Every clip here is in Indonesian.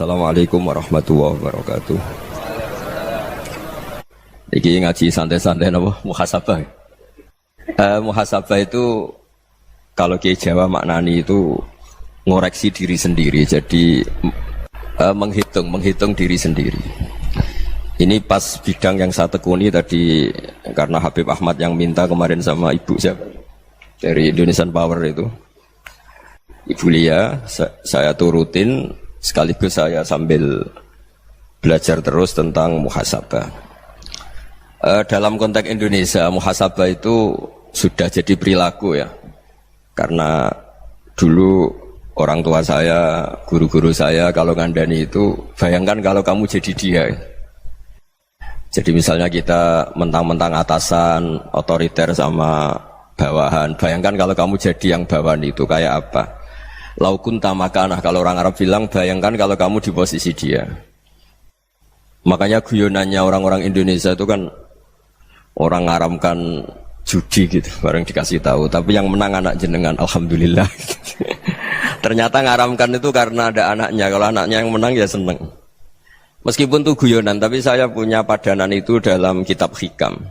Assalamualaikum warahmatullahi wabarakatuh. Iki ngaji santai-santai napa muhasabah. Muhasabah itu kalau Kiai Jawa maknani itu ngoreksi diri sendiri. Jadi menghitung diri sendiri. Ini pas bidang yang saya tekuni tadi karena Habib Ahmad yang minta kemarin sama ibu siapa dari Indonesian Power itu. Ibu Lia, saya turutin sekaligus saya sambil belajar terus tentang muhasabah. Dalam konteks Indonesia, muhasabah itu sudah jadi perilaku ya. Karena dulu orang tua saya, guru-guru saya kalau ngandani itu, bayangkan kalau kamu jadi dia. Jadi misalnya kita mentang-mentang atasan, otoriter sama bawahan, bayangkan kalau kamu jadi yang bawahan itu kayak apa? Laukun tamakanah, kalau orang Arab bilang, bayangkan kalau kamu di posisi dia. Makanya guyonannya orang-orang Indonesia itu kan orang ngaramkan judi gitu, bareng dikasih tahu. Tapi yang menang anak jenengan, alhamdulillah. Ternyata ngaramkan itu karena ada anaknya. Kalau anaknya yang menang ya seneng. Meskipun itu guyonan, tapi saya punya padanan itu dalam kitab Hikam.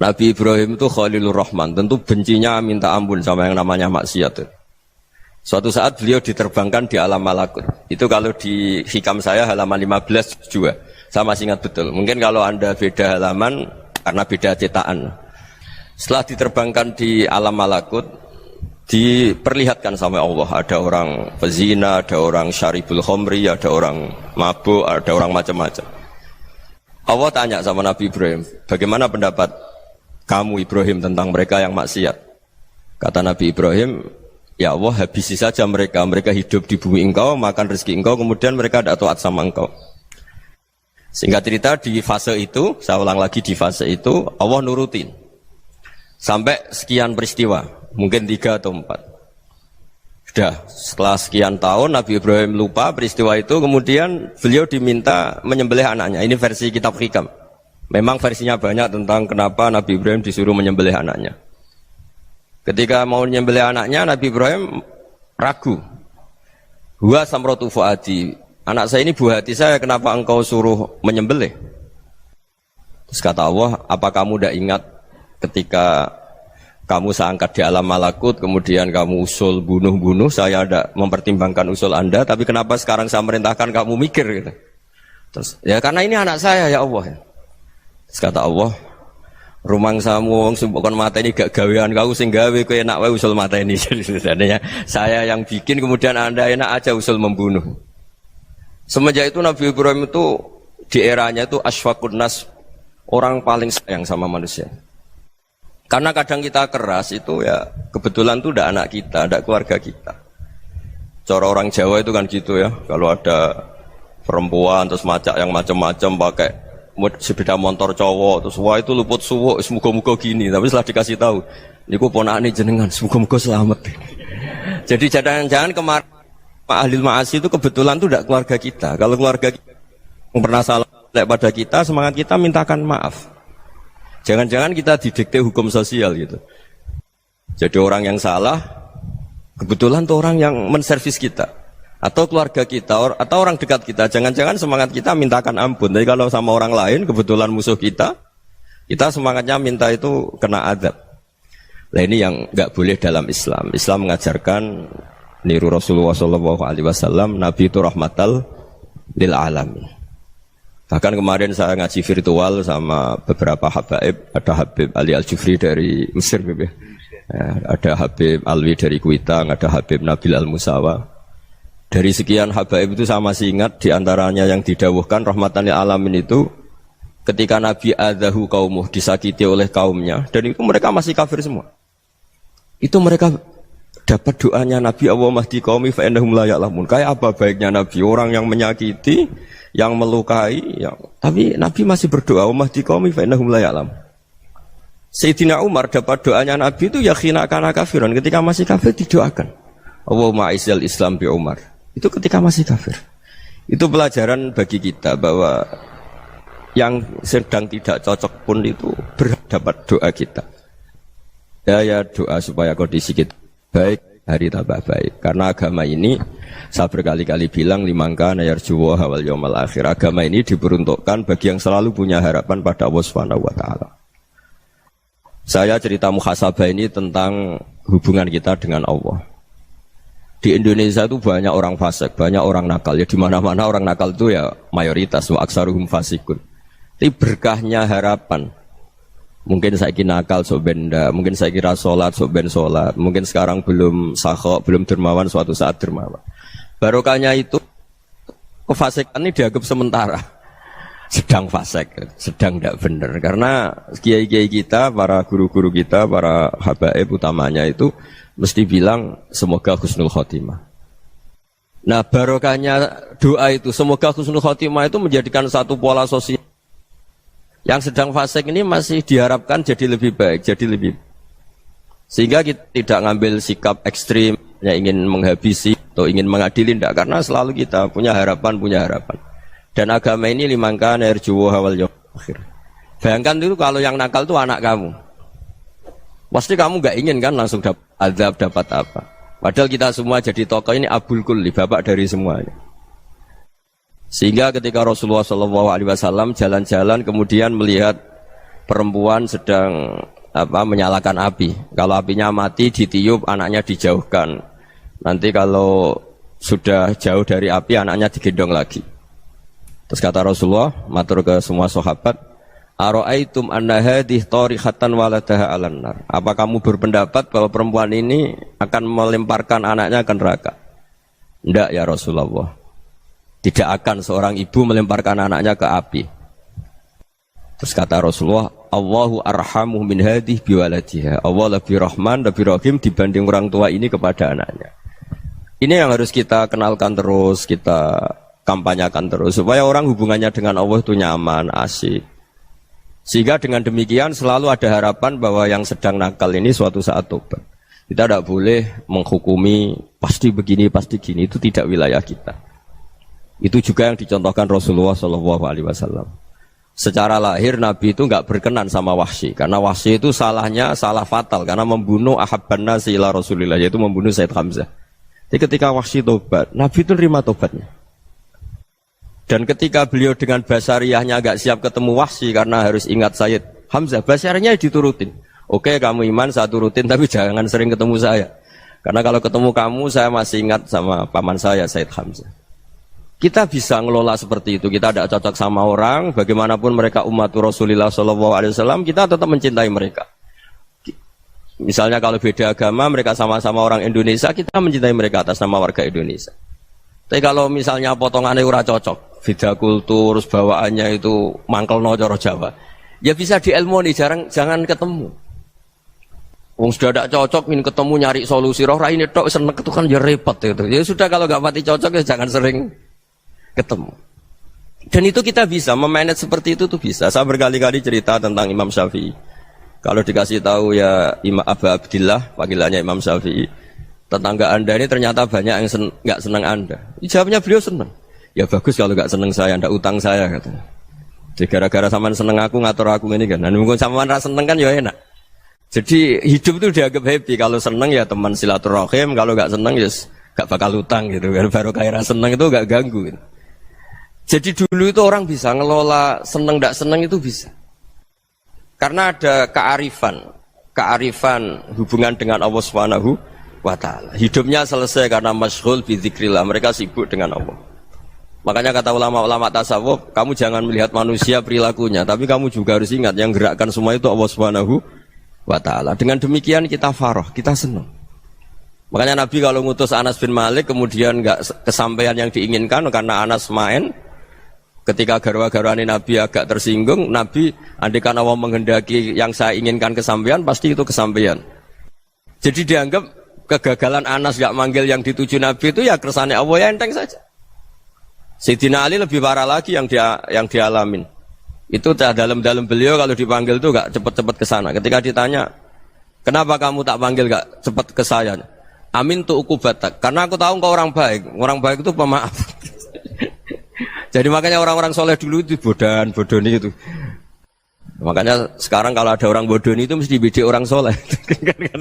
Nabi Ibrahim itu Khalilur Rahman, tentu bencinya minta ampun sama yang namanya maksiat. Suatu saat beliau diterbangkan di alam malakut. Itu kalau di Hikam saya halaman 15 juga. Saya masih ingat betul. Mungkin kalau Anda beda halaman karena beda cetakan. Setelah diterbangkan di alam malakut, diperlihatkan sama Allah. Ada orang pezina, ada orang syaribul khomri, ada orang mabuk, ada orang macam-macam. Allah tanya sama Nabi Ibrahim, bagaimana pendapat kamu Ibrahim tentang mereka yang maksiat? Kata Nabi Ibrahim, ya Allah habisi saja mereka. Mereka hidup di bumi engkau, makan rezeki engkau, kemudian mereka tidak taat sama engkau. Singkat cerita di fase itu, saya ulang lagi di fase itu, Allah nurutin. Sampai sekian peristiwa, mungkin 3 atau 4. Sudah, setelah sekian tahun Nabi Ibrahim lupa peristiwa itu, kemudian beliau diminta menyembelih anaknya. Ini versi kitab Hikam. Memang versinya banyak tentang kenapa Nabi Ibrahim disuruh menyembelih anaknya. Ketika mau menyembelih anaknya, Nabi Ibrahim ragu. Huwa samratu fuadi. Anak saya ini buah hati saya, kenapa engkau suruh menyembelih? Terus kata Allah, apa kamu tidak ingat ketika kamu saya angkat di alam malakut, kemudian kamu usul bunuh-bunuh, saya tidak mempertimbangkan usul Anda, tapi kenapa sekarang saya merintahkan kamu mikir? Gitu. Terus, ya karena ini anak saya ya Allah. Terus kata Allah, rumang samu bukan mata ini gak gawean kau sing gawe kowe enak wae usul mata ini. Jadi saya yang bikin, kemudian Anda enak aja usul membunuh. Semenjak itu Nabi Ibrahim itu di eranya itu asfaqun nas, orang paling sayang sama manusia. Karena kadang kita keras itu ya kebetulan itu tidak anak kita, tidak keluarga kita. Cara orang Jawa itu kan gitu ya, kalau ada perempuan terus macak yang macam-macam pakai sepeda motor cowok terus wah itu luput suwuk, semoga-moga gini. Tapi setelah dikasih tahu, niku ponakane jenengan, semoga-moga selamat. Jadi jangan-jangan kemarin Ahlul Ma'asi itu kebetulan itu tidak keluarga kita. Kalau keluarga kita yang pernah salah pada kita, semangat kita mintakan maaf. Jangan-jangan kita didikte hukum sosial gitu. Jadi orang yang salah kebetulan itu orang yang menservis kita, atau keluarga kita, atau orang dekat kita. Jangan-jangan semangat kita mintakan ampun. Tapi kalau sama orang lain kebetulan musuh kita semangatnya minta itu kena adab. Nah ini yang nggak boleh dalam Islam. Islam mengajarkan niru Rasulullah SAW, Nabi itu rahmatal lil alamin. Bahkan kemarin saya ngaji virtual sama beberapa habaib, ada Habib Ali Al-Jufri dari Mesir, ya, ada Habib Alwi dari Kuitang, ada Habib Nabil Al-Musawa. Dari sekian habaib itu saya masih ingat diantaranya yang didawuhkan rahmatan lil alamin itu ketika Nabi adahu kaumuh, disakiti oleh kaumnya, dan itu mereka masih kafir semua. Itu mereka dapat doanya Nabi, Allah mahdi qaumi fa innahum la ya'lamun. Kayak apa baiknya Nabi, orang yang menyakiti, yang melukai, tapi Nabi masih berdoa, Allah mahdi qaumi fa innahum la ya'lamun. Sayyidina Umar dapat doanya Nabi itu ya khina kana kafiran, ketika masih kafir didoakan. Allahumma a'izzal Islam bi Umar. Itu ketika masih kafir. Itu pelajaran bagi kita bahwa yang sedang tidak cocok pun itu berdapat doa kita. Ya doa supaya kondisi kita baik, hari tambah baik. Karena agama ini Saya berkali-kali bilang limangka nayarjuwa hawal yaumal akhir. Agama ini diperuntukkan bagi yang selalu punya harapan pada Allah Subhanahu wa taala. Saya cerita muhasabah ini tentang hubungan kita dengan Allah. Di Indonesia itu banyak orang fasik, banyak orang nakal. Ya di mana-mana orang nakal itu ya mayoritas, wa aksaruhum fasikun. Tapi berkahnya harapan. Mungkin saya kira nakal sok benda, mungkin saya kira sholat sok ben sholat, mungkin sekarang belum sakhok, belum dermawan, suatu saat dermawan. Barokahnya itu kefasikan ini dianggap sementara, sedang fasik, sedang tidak benar. Karena kiai-kiai kita, para guru-guru kita, para habaib utamanya itu mesti bilang semoga husnul khotimah. Nah barokahnya doa itu semoga husnul khotimah itu menjadikan satu pola sosial. Yang sedang fasik ini masih diharapkan jadi lebih baik, jadi lebih. Sehingga kita tidak ngambil sikap ekstrim, yang ingin menghabisi atau ingin mengadili, tidak. Karena selalu kita punya harapan. Dan agama ini limangka nerjuwo hawal yaumil akhir. Bayangkan dulu kalau yang nakal itu anak kamu. Pasti kamu nggak ingin kan langsung dapat azab, dapat apa. Padahal kita semua jadi tokoh ini abul kulli, bapak dari semuanya. Sehingga ketika Rasulullah SAW jalan-jalan kemudian melihat perempuan sedang menyalakan api. Kalau apinya mati ditiup, anaknya dijauhkan. Nanti kalau sudah jauh dari api, anaknya digendong lagi. Terus kata Rasulullah, matur ke semua sahabat, Aro'aitum anna hadih tarihatan waladaha alan nar. Apa kamu berpendapat bahwa perempuan ini akan melemparkan anaknya ke neraka? Tidak ya Rasulullah. Tidak akan seorang ibu melemparkan anaknya ke api. Terus kata Rasulullah, Allahu arhamu min hadih biwaladiha. Allah lebih rahman, lebih rahim dibanding orang tua ini kepada anaknya. Ini yang harus kita kenalkan terus, kita kampanyakan terus. Supaya orang hubungannya dengan Allah itu nyaman, asik. Sehingga dengan demikian selalu ada harapan bahwa yang sedang nakal ini suatu saat tobat. Kita tidak boleh menghukumi pasti begini, pasti gini. Itu tidak wilayah kita. Itu juga yang dicontohkan Rasulullah SAW. Secara lahir Nabi itu nggak berkenan sama Wahsy, karena Wahsy itu salahnya salah fatal karena membunuh ahabban nasi ila Rasulillah, yaitu membunuh Sayyid Hamzah. Jadi ketika Wahsy tobat, Nabi itu nerima tobatnya. Dan ketika beliau dengan basariyahnya nggak siap ketemu Wahsy karena harus ingat Sayyid Hamzah, basariyahnya diturutin. Oke, kamu iman, saya turutin, tapi jangan sering ketemu saya. Karena kalau ketemu kamu, saya masih ingat sama paman saya Sayyid Hamzah. Kita bisa ngelola seperti itu. Kita tidak cocok sama orang, bagaimanapun mereka umat Rasulullah SAW, kita tetap mencintai mereka. Misalnya kalau beda agama, mereka sama-sama orang Indonesia, kita mencintai mereka atas nama warga Indonesia. Tapi kalau misalnya potongannya ora cocok, beda kultur, bawaannya itu mangkelno cara Jawa, ya bisa diilmoni, jangan ketemu. Wong sudah tidak cocok, ingin ketemu nyari solusi. Roh ini tok seneng itu kan ya repot itu. Ya sudah kalau nggak pati cocok ya jangan sering ketemu. Dan itu kita bisa memanage seperti itu tuh bisa. Saya berkali-kali cerita tentang Imam Syafi'i. Kalau dikasih tahu ya Imam Abu Abdillah, panggilannya Imam Syafi'i, tetangga anda ini ternyata banyak yang nggak senang anda. Jawabnya beliau senang. Ya bagus kalau nggak senang saya, ndak utang saya katanya. Jadi gara-gara sampean seneng aku ngatur aku ini kan. Nah, mungkin sampean rasa seneng kan ya enak. Jadi hidup itu dianggap happy. Kalau seneng ya teman silaturahim, kalau nggak seneng ya nggak bakal utang gitu. Baru kayak seneng itu nggak ganggu. Gitu. Jadi dulu itu orang bisa ngelola seneng tidak seneng itu bisa. Karena ada kearifan hubungan dengan Allah Subhanahu wa taala. Hidupnya selesai karena masyghul bi dzikrillah, mereka sibuk dengan Allah. Makanya kata ulama-ulama tasawuf, kamu jangan melihat manusia perilakunya, tapi kamu juga harus ingat yang gerakkan semua itu Allah Subhanahu wa taala. Dengan demikian kita farah, kita senang. Makanya Nabi kalau ngutus Anas bin Malik kemudian enggak kesampaian yang diinginkan karena Anas main. Ketika garwa-garwani Nabi agak tersinggung, Nabi andaikan Allah menghendaki yang saya inginkan kesampaian, pasti itu kesampaian. Jadi dianggap kegagalan Anas gak manggil yang dituju Nabi itu ya kersane Allah, ya enteng saja. Sayyidina Ali lebih parah lagi yang dialamin. Itu dalam beliau kalau dipanggil itu gak cepat-cepat ke sana. Ketika ditanya, kenapa kamu tak panggil gak cepat ke saya? Amin tu ukubatak. Karena aku tahu engkau orang baik. Orang baik itu pemaaf. Jadi makanya orang-orang soleh dulu itu bodoni itu. Makanya sekarang kalau ada orang bodoni itu mesti dibidik orang soleh.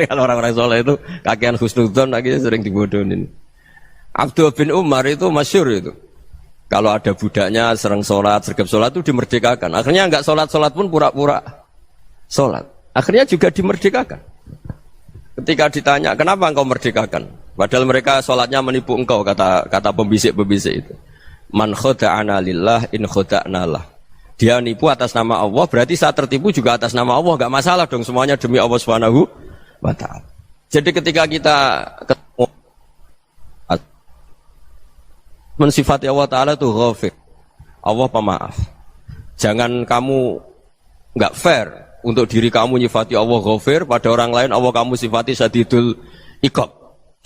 Kalau orang-orang soleh itu kakean husnudzon akhirnya sering dibodonin. Abdullah bin Umar itu masyhur itu. Kalau ada budaknya sering sholat, sergap sholat itu dimerdekakan. Akhirnya enggak sholat pun pura-pura sholat. Akhirnya juga dimerdekakan. Ketika ditanya, kenapa engkau merdekakan? Padahal mereka sholatnya menipu engkau, kata pembisik-pembisik itu. Man khoda'ana lillah in khoda'na lah. Dia nipu atas nama Allah, berarti saat tertipu juga atas nama Allah. Enggak masalah dong, semuanya demi Allah Subhanahu wa ta'ala. Jadi ketika kita ketemu mensifati Allah Ta'ala itu ghafir, Allah pemaaf. Jangan kamu enggak fair untuk diri kamu nyifati Allah ghafir, pada orang lain Allah kamu sifati syadidul iqab.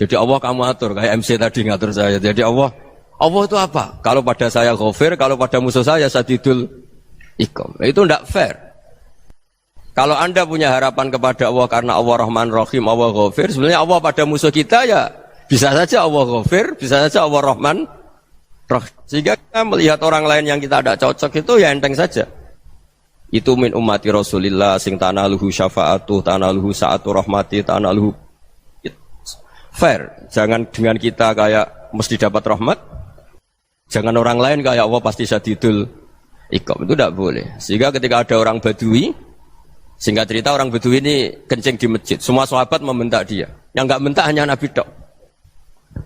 Jadi Allah kamu atur, kayak MC tadi ngatur saya. Jadi Allah itu apa? Kalau pada saya ghafir, kalau pada musuh saya syadidul iqab. Itu enggak fair. Kalau Anda punya harapan kepada Allah karena Allah Rahman Rahim, Allah ghafir, sebenarnya Allah pada musuh kita ya bisa saja Allah ghafir, bisa saja Allah Rahman Rahim. Sehingga kita melihat orang lain yang kita tidak cocok itu ya enteng saja. Itu min ummati Rasulillah sing tanaluhu syafa'atu, tanaluhu sa'atu rahmati, tanaluhu fair. Jangan dengan kita kayak mesti dapat rahmat. Jangan orang lain kayak Allah pasti syadidul iqab. Itu tidak boleh. Sehingga ketika ada orang Badui, singkat cerita orang Badui ini kencing di masjid, semua sahabat membentak dia. Yang enggak bentak hanya Nabi tok.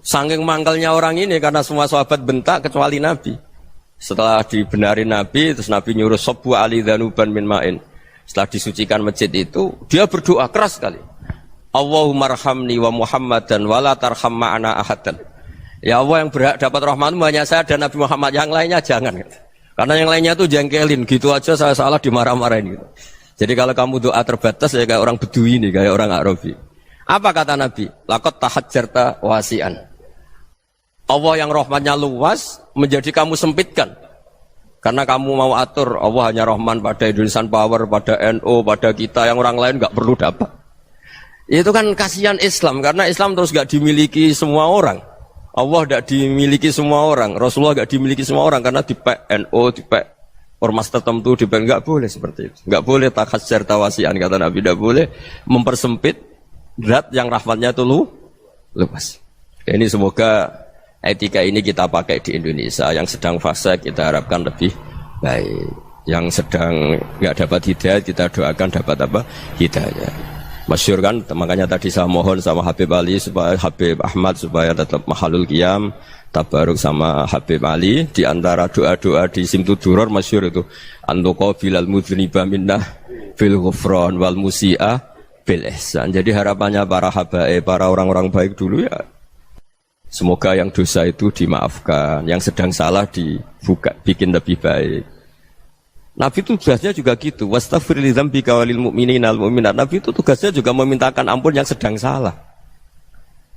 Saking mangkalnya orang ini karena semua sahabat bentak kecuali Nabi. Setelah dibenarin Nabi, terus Nabi nyuruh sabbu ali dhanuban min ma'in. Setelah disucikan masjid itu, dia berdoa keras sekali. Allahumma arhamni wa Muhammadan wa la tarham ma'ana ahadan. Ya Allah, yang berhak dapat rahmatmu hanya saya dan Nabi Muhammad, yang lainnya jangan. Karena yang lainnya itu jengkelin, gitu aja saya salah dimarah-marahin gitu. Jadi kalau kamu doa terbatas ya kayak orang Bedui ini, kayak orang Arabi. Apa kata Nabi? Laqad tahajjarta wasi'an. Allah yang rahmatnya luas menjadi kamu sempitkan. Karena kamu mau atur Allah hanya Rahman pada Indonesian Power, pada NU, pada kita, yang orang lain enggak perlu dapat. Itu kan kasihan Islam, karena Islam terus enggak dimiliki semua orang. Allah enggak dimiliki semua orang, Rasulullah enggak dimiliki semua orang karena dipek NU, dipek ormas tertentu, dipek enggak boleh seperti itu. Enggak boleh takhasyar tawasian, kata Nabi, enggak boleh mempersempit zat yang rahmatnya itu luas. Ini semoga etika ini kita pakai di Indonesia. Yang sedang fase kita harapkan lebih baik. Yang sedang enggak dapat hidayah kita doakan dapat apa? Hidayah. Masyhur kan, makanya tadi saya mohon sama Habib Ali supaya Habib Ahmad supaya tetap mahalul qiyam, tabaruk sama Habib Ali. Di antara doa-doa di Simtud Duror masyhur itu antuqa bilal mudhniba minnah fil ghufran wal musi'ah bil ihsan. Jadi harapannya para habaib, para orang-orang baik dulu ya, semoga yang dosa itu dimaafkan, yang sedang salah dibuka, bikin lebih baik. Nabi itu tugasnya juga gitu. Wastaghfir li dzambika walil mu'minina wal mu'minat. Nabi itu tugasnya juga memintakan ampun yang sedang salah.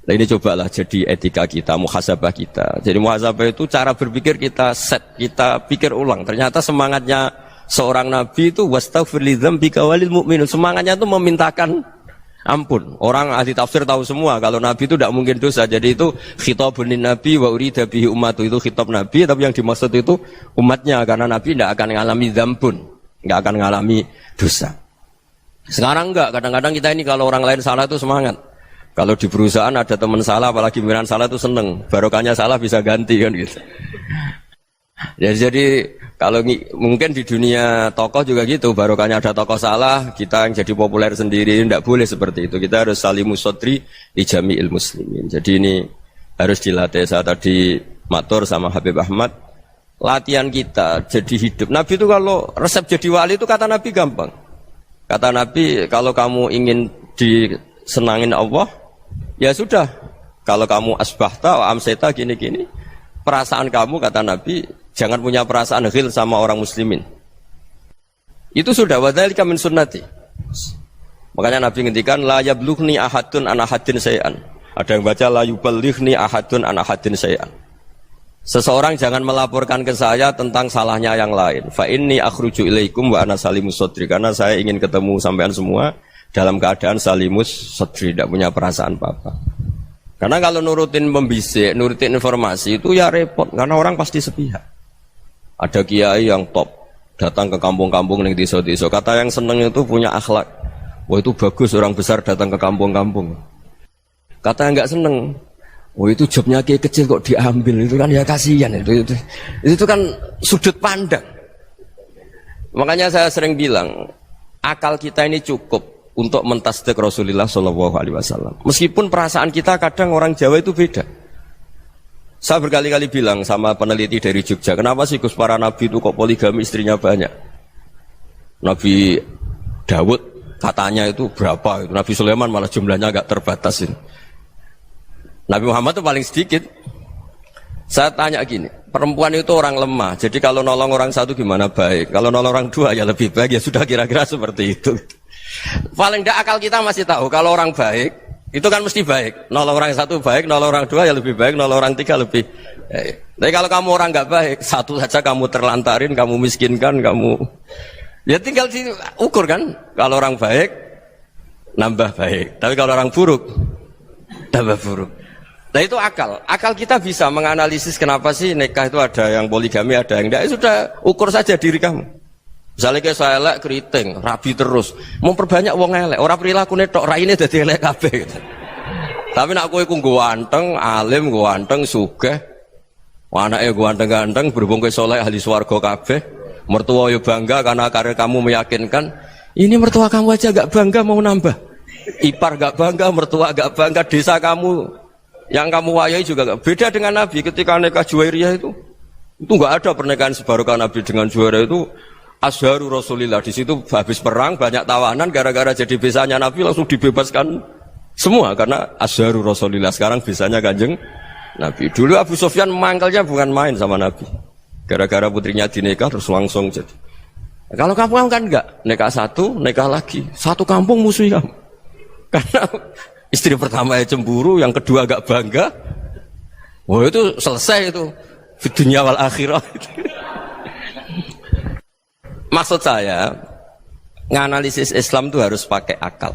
Nah ini cobalah jadi etika kita, muhasabah kita. Jadi muhasabah itu cara berpikir kita set, kita pikir ulang. Ternyata semangatnya seorang nabi itu wastaghfir li dzambika walil mu'minun. Semangatnya itu memintakan ampun. Orang ahli tafsir tahu semua kalau Nabi itu tidak mungkin dosa. Jadi itu khitabun lin Nabi wa urida bihi ummatu, itu khitab Nabi, tapi yang dimaksud itu umatnya, karena Nabi tidak akan mengalami dzambun, tidak akan mengalami dosa. Sekarang enggak, kadang-kadang kita ini kalau orang lain salah itu semangat. Kalau di perusahaan ada teman salah, apalagi pimpinan salah itu seneng. Barokahnya salah bisa ganti kan gitu. Ya, jadi kalau mungkin di dunia tokoh juga gitu, barokahnya ada tokoh salah, kita yang jadi populer sendiri, tidak boleh seperti itu. Kita harus salimus sodri di jami'il muslimin. Jadi ini harus dilatih. Saya tadi matur sama Habib Ahmad, latihan kita jadi hidup. Nabi itu kalau resep jadi wali itu kata Nabi gampang. Kata Nabi, kalau kamu ingin disenangin Allah, ya sudah. Kalau kamu asbahta wa amseta gini-gini, perasaan kamu, kata Nabi, jangan punya perasaan ghil sama orang muslimin. Itu sudah wadzalika min sunnati. Makanya Nabi ngendikan la yablughni ahadun an ahadin syai'an. Ada yang baca la yuballighni ahadun an ahadin syai'an. Seseorang jangan melaporkan ke saya tentang salahnya yang lain. Fa inni akhruju ilaikum wa ana salimus sadri. Karena saya ingin ketemu sampean semua dalam keadaan salimus sadri, tidak punya perasaan apa-apa. Karena kalau nurutin pembisik, nurutin informasi itu ya repot, karena orang pasti sepihak. Ada kiai yang top, datang ke kampung-kampung yang desa-desa. Kata yang seneng itu punya akhlak. Wah itu bagus orang besar datang ke kampung-kampung. Kata yang nggak seneng, Oh itu jobnya kayak kecil kok diambil, itu kan ya kasihan itu kan sudut pandang. Makanya saya sering bilang akal kita ini cukup untuk mentasdik Rasulullah Shallallahu Alaihi Wasallam. Meskipun perasaan kita kadang orang Jawa itu beda. Saya berkali-kali bilang sama peneliti dari Jogja, kenapa sih Gus para nabi itu kok poligami istrinya banyak? Nabi Dawud katanya itu berapa? Itu Nabi Sulaiman malah jumlahnya agak terbatas ini. Nabi Muhammad itu paling sedikit. Saya tanya gini, perempuan itu orang lemah, jadi kalau nolong orang satu gimana baik? Kalau nolong orang dua ya lebih baik, ya sudah kira-kira seperti itu. Paling tidak akal kita masih tahu kalau orang baik itu kan mesti baik. Nolong orang satu baik, nolong orang dua ya lebih baik, nolong orang tiga lebih baik. Tapi kalau kamu orang nggak baik, satu saja kamu terlantarin, kamu miskinkan, kamu ya tinggal diukur kan. Kalau orang baik nambah baik, tapi kalau orang buruk tambah buruk. Nah itu akal. Akal kita bisa menganalisis kenapa sih nikah itu ada yang poligami, ada yang tidak. Sudah ukur saja diri kamu. Misalnya kayak saya elek keriting, rabi terus, memperbanyak wong elek. Orang perilaku netok raine dadi elek kabeh. Gitu. Tapi nak kowe ku ganteng, alim, ganteng, sugih. Anake ganteng-ganteng, berhubung kowe saleh ahli swarga kabeh. Mertua yo bangga karena karir kamu meyakinkan. Ini mertua kamu aja gak bangga mau nambah. Ipar gak bangga, mertua gak bangga, desa kamu yang kamu wayai juga gak beda dengan Nabi ketika nikah Juwairiyah itu nggak ada pernikahan sebarokah Nabi dengan Juwairiyah itu Azharu Rasulillah. Di situ habis perang banyak tawanan gara-gara jadi besanya Nabi langsung dibebaskan semua karena Azharu Rasulillah. Sekarang besanya Kanjeng Nabi. Dulu Abu Sufyan mangkalnya bukan main sama Nabi gara-gara putrinya dinikah terus langsung jadi. Kalau kamu kan enggak, nikah satu, nikah lagi, satu kampung musuhi kamu karena istri pertama ya cemburu, yang kedua agak bangga. Wah itu selesai itu di dunia wal akhirah. Maksud saya, nganalisis Islam itu harus pakai akal.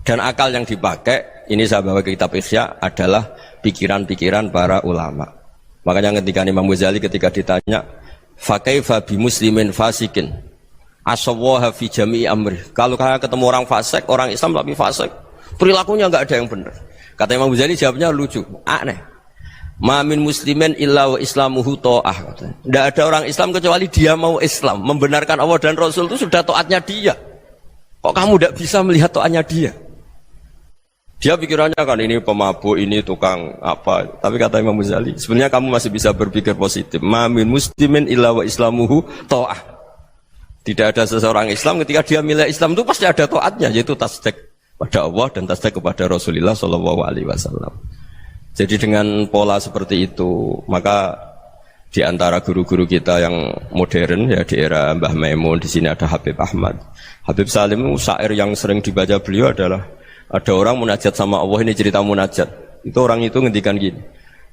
Dan akal yang dipakai, ini saya bawa ke kitab Ihya, adalah pikiran-pikiran para ulama. Makanya ketika Imam Ghazali ketika ditanya, fakaifa bi muslimin fasikin asawwaha fi jami'i amri. Kalau kalian ketemu orang fasik, orang Islam tapi fasik, perilakunya nggak ada yang benar. Kata Imam Ghazali jawabnya lucu, aneh. Ma min muslimin illa wa islamuhu ta'ah. Tidak ada orang Islam kecuali dia mau Islam, membenarkan Allah dan Rasul itu sudah taatnya dia. Kok kamu tidak bisa melihat taatnya dia? Dia pikirannya kan ini pemabuk, ini tukang apa. Tapi kata Imam Ghazali, sebenarnya kamu masih bisa berpikir positif. Ma min muslimin illa wa islamuhu ta'ah. Tidak ada seseorang Islam ketika dia milih Islam itu pasti ada taatnya, yaitu tasdik pada Allah dan tasdik kepada Rasulullah Shallallahu Alaihi Wasallam. Jadi dengan pola seperti itu, maka di antara guru-guru kita yang modern ya di era Mbah Maimun, di sini ada Habib Ahmad, Habib Salim, syair yang sering dibaca beliau adalah ada orang munajat sama Allah, ini cerita munajat. Itu orang itu ngendikan gini,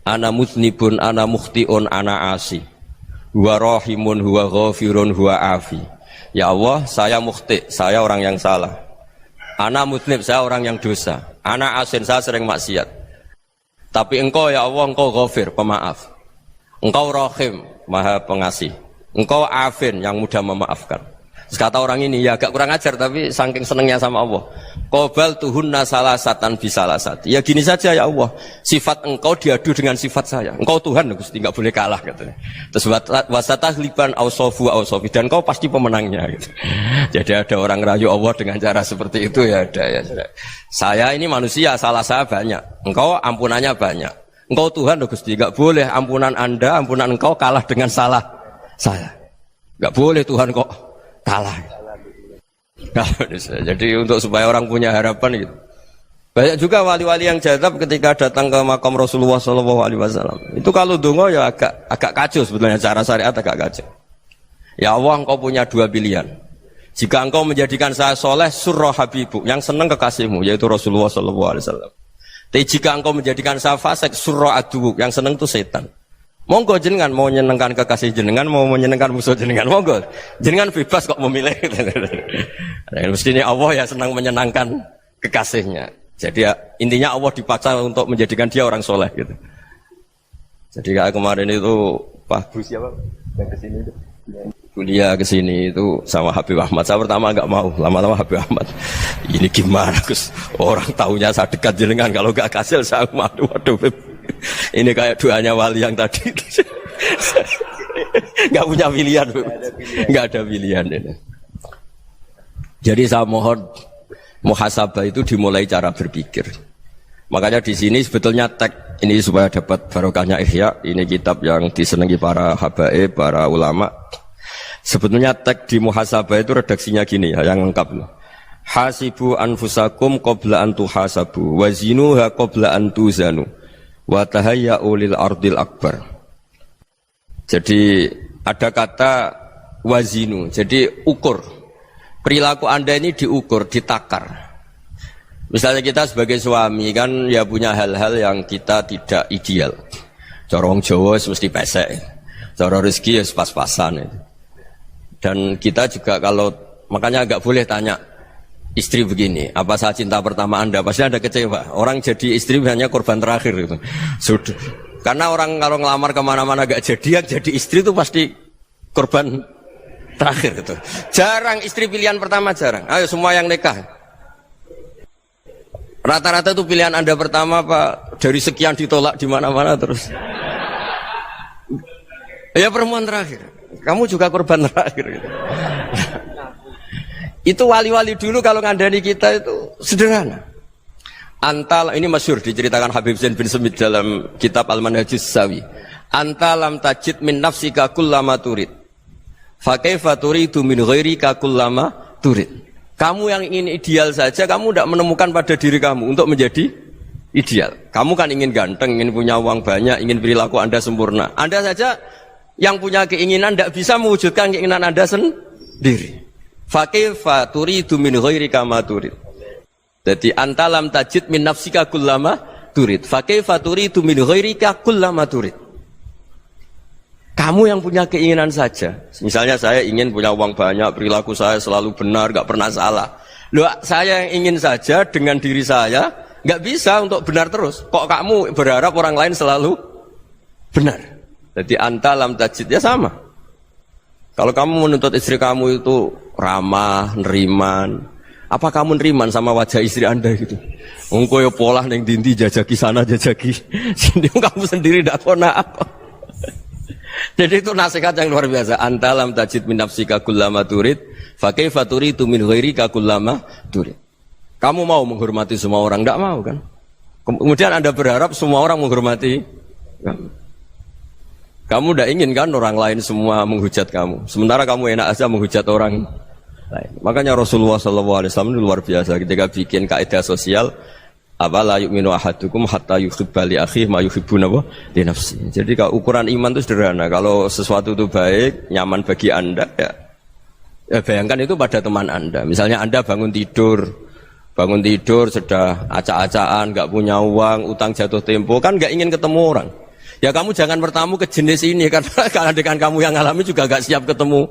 ana muznibun, ana mukhtiun, ana asi, huwa rahimun, huwa ghafirun, huwa afi. Ya Allah, saya mukhti, saya orang yang salah. Ana muznib, saya orang yang dosa. Ana asin, saya sering maksiat. Tapi engkau ya Allah, engkau ghafir, pemaaf. Engkau rahim, maha pengasih. Engkau afin, yang mudah memaafkan. Terus kata orang ini, ya agak kurang ajar tapi saking senengnya sama Allah. Qobal tuhunna salasatan bisalasat. Ya gini saja ya Allah, sifat engkau diadu dengan sifat saya. Engkau Tuhan, Gusti, enggak boleh kalah katanya. Terus wasatahliban ausofu ausofi, dan engkau pasti pemenangnya gitu. Jadi ada orang rayu Allah dengan cara seperti itu ya ada ya. Saya ini manusia, salah saya banyak. Engkau ampunannya banyak. Engkau Tuhan, Gusti, enggak boleh ampunan Anda, ampunan engkau kalah dengan salah saya. Enggak boleh Tuhan kok kalah. Jadi untuk supaya orang punya harapan gitu. Banyak juga wali-wali yang jadab ketika datang ke makam Rasulullah SAW. Itu kalau dongo ya agak kacau sebetulnya, cara syariat agak kacau. Ya Allah, engkau punya dua pilihan. Jika engkau menjadikan saya soleh, surah habibu, yang senang kekasihmu, yaitu Rasulullah SAW. Tapi jika engkau menjadikan saya fasik, surah adubu, yang senang itu setan. Monggo jenengan mau menyenangkan kekasih jenengan, mau menyenangkan musuh jenengan, monggo. Jenengan bebas kok memilih. Mestinya Allah ya senang menyenangkan kekasihnya. Jadi ya, intinya Allah dipaksa untuk menjadikan dia orang soleh gitu. Jadi kayak kemarin itu Pak Bu siapa yang kesini itu, kuliah ke sini itu sama Habib Ahmad. Saya pertama nggak mau, lama-lama Habib Ahmad. Ini gimana Gus? Orang taunya saya dekat jenengan, kalau nggak kasil saya malu. Waduh, ini kayak doanya wali yang tadi. Nggak punya pilihan, nggak ada pilihan ini. Jadi saya mohon muhasabah itu dimulai cara berpikir. Makanya di sini sebetulnya tag ini supaya dapat barokahnya Ihya. Ini kitab yang disenangi para habaib, para ulama. Sebetulnya tag di muhasabah itu redaksinya gini ya, yang lengkap. Hasibu anfusakum qabla an tuhasabu wa zinuha qabla an tuzanu wa tahayya'u lil ardil akbar. Jadi ada kata wazinu, jadi ukur. Perilaku Anda ini diukur, ditakar. Misalnya kita sebagai suami kan ya punya hal-hal yang kita tidak ideal. Cara wong Jawa mesti pesek. Cara rezeki ya pas-pasan. Dan kita juga kalau makanya enggak boleh tanya istri begini, apa saya cinta pertama Anda? Pasti Anda kecewa. Orang jadi istri hanya korban terakhir gitu. Sudah. Karena orang kalau ngelamar kemana-mana enggak jadi, yang jadi istri itu pasti korban terakhir gitu. Jarang istri pilihan pertama, jarang. Ayo semua yang nikah. Rata-rata itu pilihan Anda pertama Pak, dari sekian ditolak di mana-mana terus. Ya perempuan terakhir. Kamu juga korban terakhir gitu. Itu wali-wali dulu kalau ngandani kita itu sederhana. Antal ini masyhur diceritakan Habib Zain bin Semit dalam kitab Al-Manhajus Sawi. Antalam tajid min nafsika kullama turid. Fa kaifa turidu min ghairika kullama turid. Kamu yang ingin ideal saja, kamu tidak menemukan pada diri kamu untuk menjadi ideal. Kamu kan ingin ganteng, ingin punya uang banyak, ingin perilaku Anda sempurna. Anda saja yang punya keinginan tidak bisa mewujudkan keinginan Anda sendiri. Fa kaifa turidu min ghairika ma turid. Jadi antalam tajid min nafsika kullama turid. Fa kaifa turidu min ghairika kullama turid. Kamu yang punya keinginan saja. Misalnya saya ingin punya uang banyak, perilaku saya selalu benar, gak pernah salah. Loh, saya yang ingin saja dengan diri saya, gak bisa untuk benar terus. Kok kamu berharap orang lain selalu benar? Jadi anta lam tajid ya sama. Kalau kamu menuntut istri kamu itu ramah, neriman, apa kamu neriman sama wajah istri Anda gitu? Engkau ya pola neng dindi jajaki sana jajaki sini, kamu sendiri tidak kona apa. Jadi itu nasihat yang luar biasa. Antalam tajid min nafsika kullama turid, fa kaifa turidu min ghairika kullama turid. Kamu mau menghormati semua orang? Tidak mau kan? Kemudian Anda berharap semua orang menghormati kamu. Kamu tidak ingin kan orang lain semua menghujat kamu. Sementara kamu enak aja menghujat orang lain. Makanya Rasulullah SAW itu luar biasa ketika bikin kaidah sosial. Apa la yu'minu ahadukum hatta yuhibba li akhihi ma yuhibbu li nafsi. Jadi kalau ukuran iman itu sederhana. Kalau sesuatu itu baik, nyaman bagi Anda ya bayangkan itu pada teman Anda. Misalnya Anda bangun tidur sudah acak-acakan, enggak punya uang, utang jatuh tempo, kan enggak ingin ketemu orang. Ya kamu jangan bertamu ke jenis ini karena dengan kamu yang alami juga enggak siap ketemu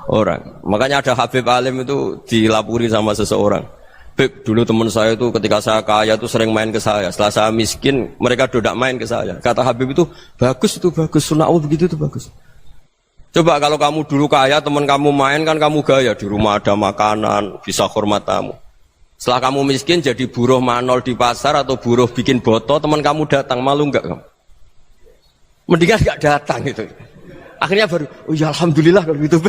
orang. Makanya ada Habib Alim itu dilapuri sama seseorang. Beb, dulu teman saya itu ketika saya kaya itu sering main ke saya. Setelah saya miskin, mereka tidak main ke saya. Kata Habib itu bagus, sunnaul begitu itu bagus. Coba kalau kamu dulu kaya, teman kamu main kan kamu gaya. Di rumah ada makanan, bisa hormat tamu. Setelah kamu miskin jadi buruh manol di pasar atau buruh bikin boto, teman kamu datang, malu enggak kamu? Mendingan enggak datang itu. Akhirnya baru, oh ya alhamdulillah kalau gitu.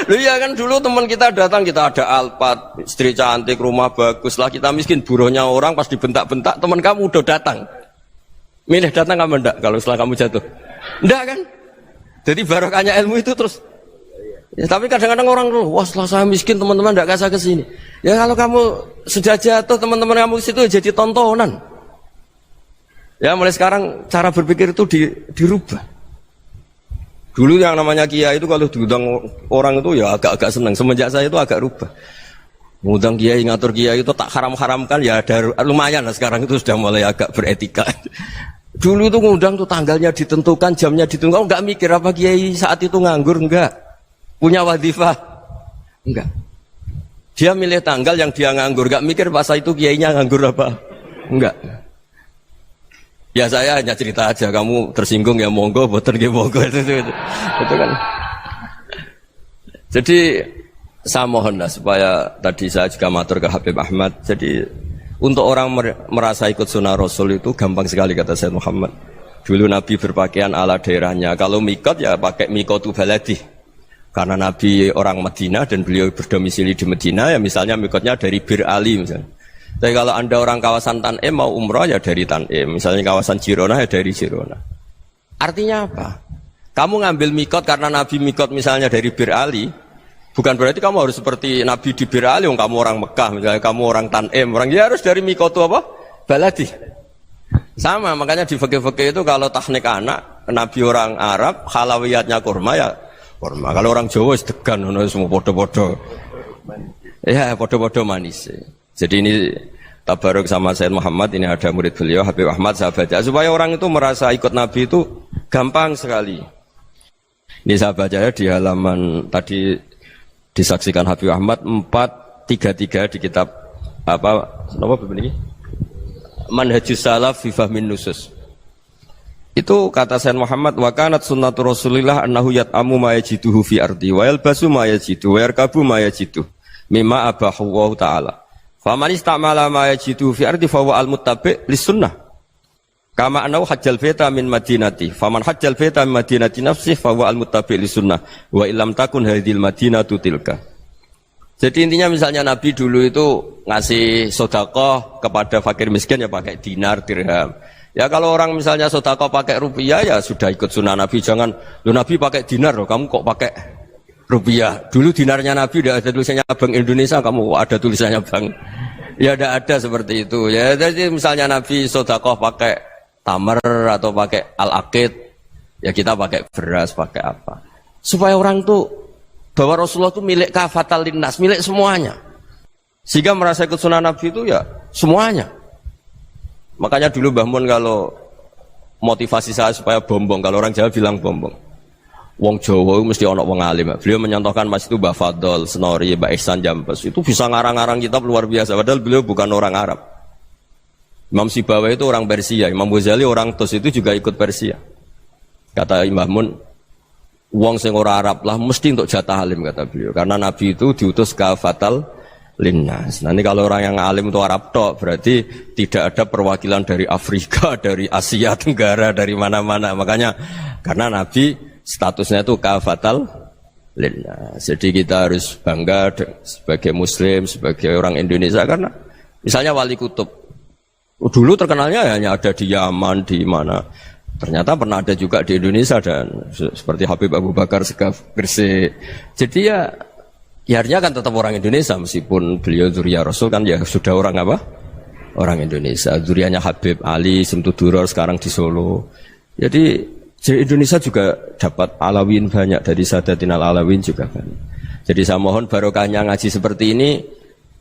Loh iya kan dulu teman kita datang, kita ada Alphard, istri cantik, rumah bagus. Lah kita miskin, buruhnya orang pas dibentak-bentak, teman kamu udah datang. Milih datang kamu enggak kalau setelah kamu jatuh? Enggak kan? Jadi barokahnya ilmu itu terus. Ya, tapi kadang-kadang orang tuh, wah setelah saya miskin teman-teman enggak kasih ke sini. Ya kalau kamu sudah jatuh, teman-teman kamu situ jadi tontonan. Ya mulai sekarang cara berpikir itu dirubah. Dulu yang namanya kiai itu kalau diundang orang itu ya agak-agak senang. Semenjak saya itu agak rubah. Ngundang kiai, ngatur kiai itu tak haram-haramkan ya ada lumayan lah sekarang itu sudah mulai agak beretika. Dulu itu ngundang tuh tanggalnya ditentukan, jamnya ditentukan, enggak mikir apa kiai saat itu nganggur, enggak. Punya wadifah, enggak. Dia milih tanggal yang dia nganggur, enggak mikir pas itu kiainya nganggur apa, enggak. Ya saya hanya cerita aja, kamu tersinggung ya monggo, boten nggih monggo itu kan. Jadi saya mohon lah supaya tadi saya juga matur ke Habib Ahmad. Jadi untuk orang merasa ikut sunnah Rasul itu gampang sekali kata Sayyid Muhammad. Dulu Nabi berpakaian ala daerahnya. Kalau mikot ya pakai mikotu baladi. Karena Nabi orang Madinah dan beliau berdomisili di Madinah, ya misalnya mikotnya dari Bir Ali misalnya. Tapi kalau Anda orang kawasan Tanim mau umrah ya dari Tanim. Misalnya kawasan Jirona ya dari Jirona. Artinya apa? Kamu ngambil mikot karena Nabi mikot misalnya dari Bir Ali, bukan berarti kamu harus seperti Nabi di Bir Ali, kamu orang Mekah, misalnya kamu orang Tanim, orang ya harus dari mikot itu apa? Baladi. Sama, makanya di fikih-fikih itu kalau teknik anak, Nabi orang Arab, halawiyatnya kurma ya kurma. Kalau orang Jawa sedegan, semua podo-podo. Ya, podo-podo manis. Jadi ini tabaruk sama Sayyid Muhammad, ini ada murid beliau, Habib Ahmad, saya baca. Supaya orang itu merasa ikut Nabi itu gampang sekali. Ini saya baca ya di halaman, tadi disaksikan Habib Ahmad, 433 di kitab, apa begini? Manhajus Salaf fi Fahmin Nusus. Itu kata Sayyid Muhammad, wa kanat sunnatu Rasulillah annahu yat'amu ma yajiduhu fi ardi wa yalbasu ma yajidu wa yarkabu ma yajidu mimma abahu Allah Ta'ala. Faman istamala ma yajidu fi ardi fa huwa al-muttabi' lis-sunnah. Kama annahu hajjal baita min madinati. Faman hajjal baita min madinati nafsihi fa huwa al-muttabi' lis-sunnah. Wa illam takun hadhil madinatu tilka. Jadi intinya misalnya Nabi dulu itu ngasih sedekah kepada fakir miskin ya pakai dinar, dirham. Ya kalau orang misalnya sedekah pakai rupiah ya sudah ikut sunnah Nabi. Jangan, lu Nabi pakai dinar loh, kamu kok pakai rupiah. Dulu dinarnya Nabi udah ada tulisannya Bank Indonesia, kamu ada tulisannya Bank. Ya tidak ada seperti itu. Ya jadi misalnya Nabi sedekah pakai tamar atau pakai al-aqid, ya kita pakai beras, pakai apa. Supaya orang tuh bahwa Rasulullah itu milik kafatal linnas, milik semuanya. Sehingga merasa ikut sunnah Nabi itu ya semuanya. Makanya dulu Mbah Mun kalau motivasi saya supaya bombong, kalau orang Jawa bilang bombong. Wong Jawa mesti ono wong alim. Beliau menyontohkan Mas itu Mbah Fadol, Senori, Mbah Ihsan Jambes. Itu bisa ngarang-ngarang kitab luar biasa. Padahal beliau bukan orang Arab. Imam Sibawa itu orang Persia. Imam Ghazali orang Tus itu juga ikut Persia. Kata Mbah Mun, wong sing ora Arab lah mesti untuk jatah alim kata beliau. Karena Nabi itu diutus kafatal linnas. Nanti kalau orang yang alim itu Arab tok, berarti tidak ada perwakilan dari Afrika, dari Asia Tenggara, dari mana-mana. Makanya karena Nabi statusnya itu kafatal linnas. Jadi kita harus bangga sebagai Muslim, sebagai orang Indonesia karena misalnya Wali Kutub dulu terkenalnya hanya ada di Yaman, di mana. Ternyata pernah ada juga di Indonesia dan seperti Habib Abu Bakar Segaf Gresik. Jadi ya artinya kan tetap orang Indonesia meskipun beliau dzurriyyah Rasul kan ya sudah orang apa? Orang Indonesia. Dzurriyyahnya Habib Ali Simtuduror sekarang di Solo. Jadi Indonesia juga dapat alawin banyak dari Sadatinal Alawin juga banyak. Jadi saya mohon barokahnya ngaji seperti ini.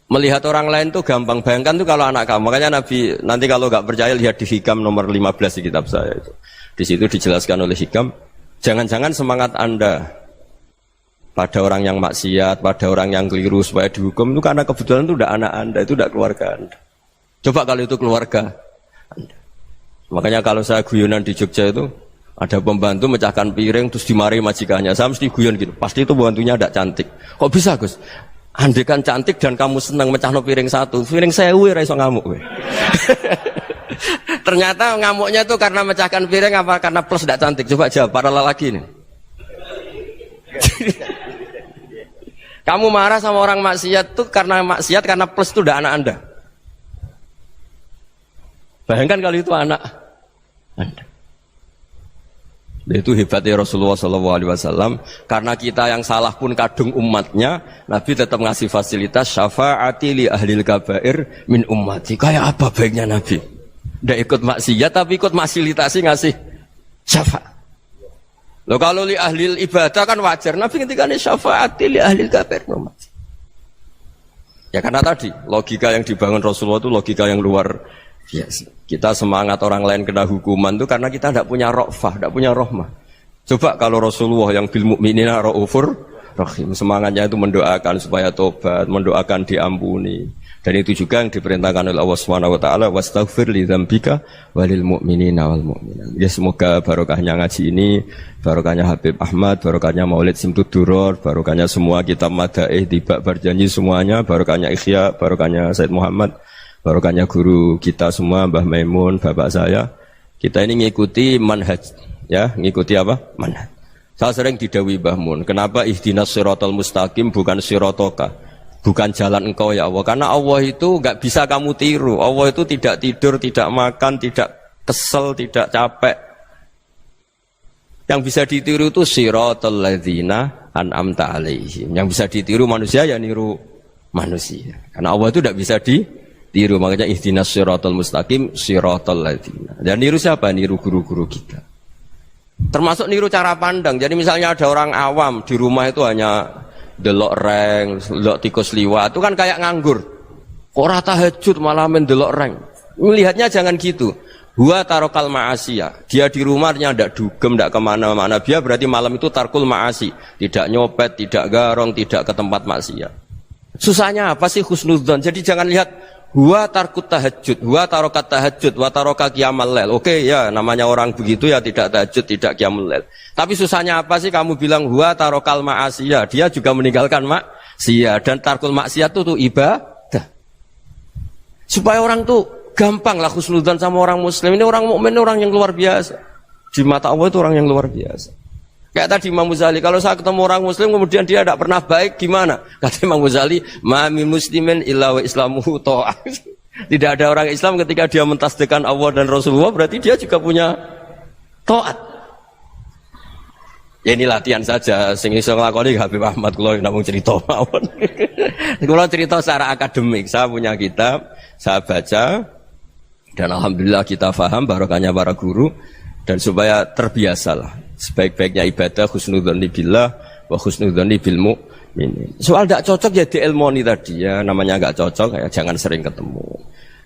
Melihat orang lain tuh gampang, bayangkan tuh kalau anak kamu. Makanya Nabi nanti kalau nggak percaya lihat di Hikam nomor 15 di kitab saya itu. Di situ dijelaskan oleh Hikam, jangan-jangan semangat Anda pada orang yang maksiat, pada orang yang keliru supaya dihukum itu karena kebetulan itu udah anak Anda, itu udah keluarga Anda. Coba kalau itu keluarga Anda. Makanya kalau saya guyonan di Jogja itu ada pembantu mecahkan piring terus dimarahi majikannya. Saya mesti guyon gitu. Pasti itu pembantunya tidak cantik. Kok bisa Gus? Andai kan cantik dan kamu senang mecahno piring satu, piring 1000 ora iso ngamuk kowe. Ternyata ngamuknya itu karena mecahkan piring apa karena plus tidak cantik? Coba jawab para lelaki ini. Kamu marah sama orang maksiat tuh karena maksiat karena plus itu udah anak Anda. Bayangkan kalau itu anak Anda. Itu hebatnya Rasulullah SAW. Karena kita yang salah pun kadung umatnya, Nabi tetap ngasih fasilitas syafaati li ahlil kabair min ummati. Kayak apa baiknya Nabi? Tidak ikut maksiat tapi ikut fasilitasi ngasih syafaat. Loh kalau li ahlil ibadah kan wajar. Nabi ketika ini syafaati li ahlil kabair min ummati. Ya karena tadi logika yang dibangun Rasulullah itu logika yang luar biasa. Kita semangat orang lain kena hukuman itu karena kita tidak punya ra'fah, tidak punya rahmah. Coba kalau Rasulullah yang bil mukminina raufur Rahim. Semangatnya itu mendoakan supaya tobat, mendoakan diampuni. Dan itu juga yang diperintahkan oleh Allah Subhanahu wa taala, wastaghfir li dzambika walil mu'minina wal mu'minat. Ya semoga barokahnya ngaji ini, barokahnya Habib Ahmad, barokahnya Maulid Simtud Duror, barokahnya semua kitab Madaih, Tiba Berjanji semuanya, barokahnya Ikhya, barokahnya Said Muhammad, barokahnya guru kita semua, Mbah Maimun, bapak saya. Kita ini ngikuti manhaj, ya, ngikuti apa? Manhaj. Saya sering didhawuhi Mbah Mun, kenapa ihdinas siratal mustaqim bukan siratoka, bukan jalan engkau ya Allah, karena Allah itu enggak bisa kamu tiru. Allah itu tidak tidur, tidak makan, tidak kesel, tidak capek. Yang bisa ditiru itu siratal ladzina an'amta alaihim. Yang bisa ditiru manusia ya niru manusia, karena Allah itu tidak bisa ditiru. Makanya ihdinas siratal mustaqim siratal ladzina. Dan niru siapa? Niru guru-guru kita. Termasuk niru cara pandang. Jadi misalnya ada orang awam di rumah itu hanya delok reng, delok tikus liwat, itu kan kayak nganggur. Ora tahajud malah mendelok reng. Melihatnya jangan gitu. Huwa tarokal ma'asiyah. Dia di rumahnya ndak dugem, ndak kemana-mana. Dia berarti malam itu tarkul ma'asi. Tidak nyopet, tidak garong, tidak ke tempat maksiat. Susahnya apa sih husnudzon? Jadi jangan lihat huwa tarkut tahajud, huwa tarokat tahajud, wa taroka qiyamal lail. Oke ya, namanya orang begitu ya tidak tahajud, tidak qiyamul lail. Tapi susahnya apa sih kamu bilang huwa tarokal ma'asiyah? Dia juga meninggalkan maksiat, dan tarkul maksiat itu ibadah. Supaya orang tuh gampang lah husnudzon sama orang muslim. Ini orang mukmin, orang yang luar biasa. Di mata Allah itu orang yang luar biasa. Kayak tadi Imam Ghazali, kalau saya ketemu orang muslim kemudian dia tidak pernah baik, gimana? Kata Imam Ghazali, ma min muslimin illa wa islamuhu ta'ah. Tidak ada orang Islam ketika dia mentasdihkan Allah dan Rasulullah, berarti dia juga punya taat. Ya ini latihan saja, sing iso nglakoni Habib Ahmad kula namung cerita mawon. Kula cerita secara akademik, saya punya kitab, saya baca, dan alhamdulillah kita paham barokahnya para guru, dan supaya terbiasalah. Sebaik-baiknya ibadah husnudzon billah wa husnudzon bil mu'minin. Soal tidak cocok ya diilmoni tadi ya, namanya enggak cocok ya jangan sering ketemu.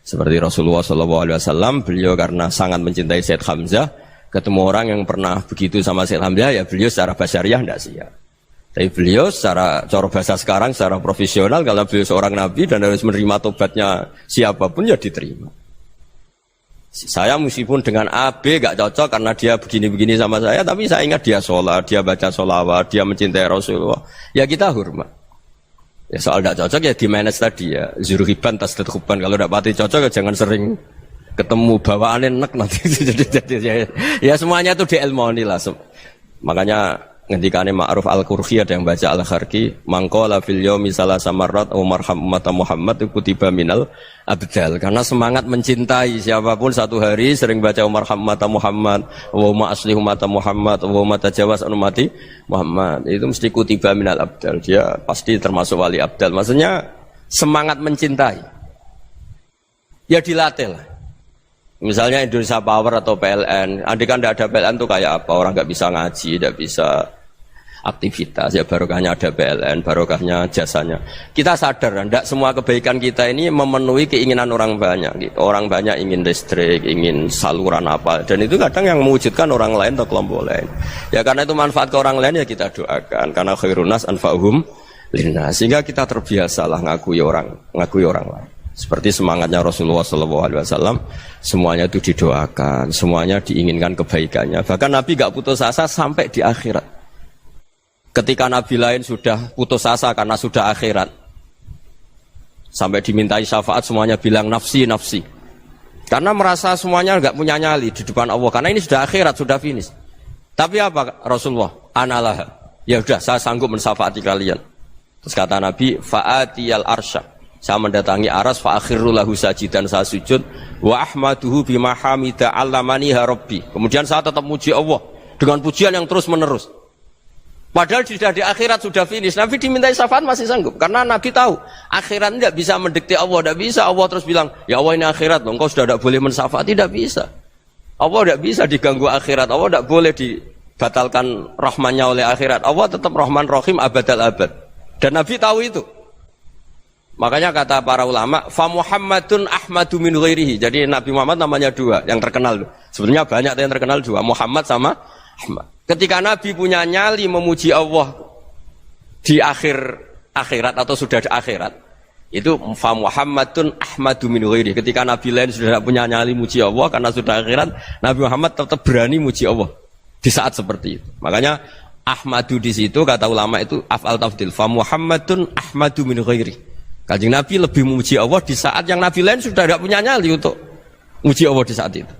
Seperti Rasulullah SAW, beliau karena sangat mencintai Sayyid Hamzah, ketemu orang yang pernah begitu sama Sayyid Hamzah ya beliau secara basyariah tidak siap. Tapi beliau secara cara bahasa sekarang, secara profesional, kalau beliau seorang nabi dan harus menerima tobatnya siapapun ya diterima. Saya meskipun dengan A, B gak cocok karena dia begini-begini sama saya, tapi saya ingat dia sholat, dia baca sholawat, dia mencintai Rasulullah. Ya kita hormat. Ya soal gak cocok ya di manage tadi ya. Zuruhiban tasdad huban. Kalau gak pati cocok ya jangan sering ketemu, bawaannya enak nanti. Ya semuanya itu diilmoni lah. Makanya ngendikane Ma'ruf Al-Qurhi ada yang baca Al-Kharki, mangqala fil yaumi salasa marrat aw marham ummata Muhammad kutiba minal abdal. Karena semangat mencintai siapapun satu hari sering baca marham ummata Muhammad, wa ma aslih ummata Muhammad, wa ma tajawaz an ummati Muhammad, itu mesti kutiba minal abdal. Dia pasti termasuk wali abdal. Maksudnya semangat mencintai. Ya dilatih lah. Misalnya Indonesia Power atau PLN, andai kan tidak ada PLN itu kayak apa? Orang nggak bisa ngaji, tidak bisa aktivitas. Ya barokahnya ada PLN, barokahnya jasanya. Kita sadar, tidak semua kebaikan kita ini memenuhi keinginan orang banyak. Gitu. Orang banyak ingin listrik, ingin saluran apa, dan itu kadang yang mewujudkan orang lain atau kelompok lain. Ya karena itu manfaat ke orang lain ya kita doakan. Karena khairun nas anfa'uhum linnas. Sehingga kita terbiasalah ngakui orang lain. Seperti semangatnya Rasulullah SAW, semuanya itu didoakan, semuanya diinginkan kebaikannya. Bahkan Nabi gak putus asa sampai di akhirat. Ketika Nabi lain sudah putus asa karena sudah akhirat, sampai dimintai syafaat semuanya bilang nafsi, nafsi. Karena merasa semuanya gak punya nyali di depan Allah. Karena ini sudah akhirat, sudah finish. Tapi apa Rasulullah? Analah. Ya udah, saya sanggup mensyafaati kalian. Terus kata Nabi, fa'atiyal arsya. Saya mendatangi aras fa akhiru lahu sajidan, saya sujud wa ahmaduhu bima hamida 'allamani ya rabbi. Kemudian saya tetap muji Allah dengan pujian yang terus menerus. Padahal sudah di akhirat sudah finish. Nabi dimintai syafaat masih sanggup karena Nabi tahu akhirat tidak bisa mendikte Allah, tidak bisa Allah terus bilang, "Ya Allah ini akhirat loh, engkau sudah tidak boleh mensyafaati." Tidak bisa. Allah tidak bisa diganggu akhirat. Allah tidak boleh dibatalkan rahmannya oleh akhirat. Allah tetap Rahman Rahim abadal abad. Dan Nabi tahu itu. Makanya kata para ulama, fa Muhammadun ahmadu min ghairihi. Jadi Nabi Muhammad namanya dua, yang terkenal. Sebenarnya banyak yang terkenal dua, Muhammad sama Ahmad. Ketika Nabi punya nyali memuji Allah di akhir akhirat atau sudah di akhirat itu fa Muhammadun ahmadu min ghairi. Ketika nabi lain sudah tidak punya nyali muji Allah karena sudah akhirat, Nabi Muhammad tetap berani muji Allah di saat seperti itu. Makanya ahmadu di situ kata ulama itu af'al tafdil, fa Muhammadun ahmadu min ghairi. Kanjeng Nabi lebih memuji Allah di saat yang nabi lain sudah tidak punya nyali untuk muji Allah di saat itu.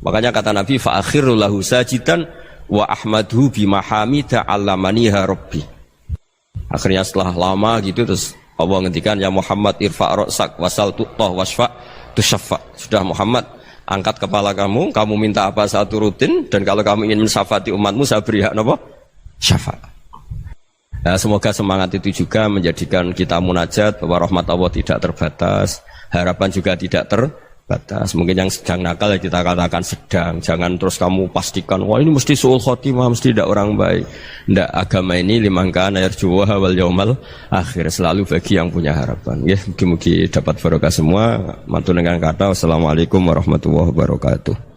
Makanya kata Nabi fa akhiru lahu sajidan wa ahmadhu bima hamida 'allamaniha rabbi. Akhirnya setelah lama gitu terus Allah ngendikan ya Muhammad irfa' ra'sak wasal tu'tah wasfa' tusyaffa. Sudah Muhammad, angkat kepala kamu minta apa saya turutin, dan kalau kamu ingin mensyafaati umatmu saya beri hak apa? Syafaat. Nah, semoga semangat itu juga menjadikan kita munajat bahwa rahmat Allah tidak terbatas, harapan juga tidak terbatas. Mungkin yang sedang nakal ya kita katakan sedang, jangan terus kamu pastikan wah ini mesti suul khotimah, mesti tidak orang baik. Tidak, agama ini liman kana yarju wal yaumal akhir, selalu bagi yang punya harapan. Ya, mugi-mugi dapat barokah semua. Mantu dengan kata wassalamualaikum warahmatullahi wabarakatuh.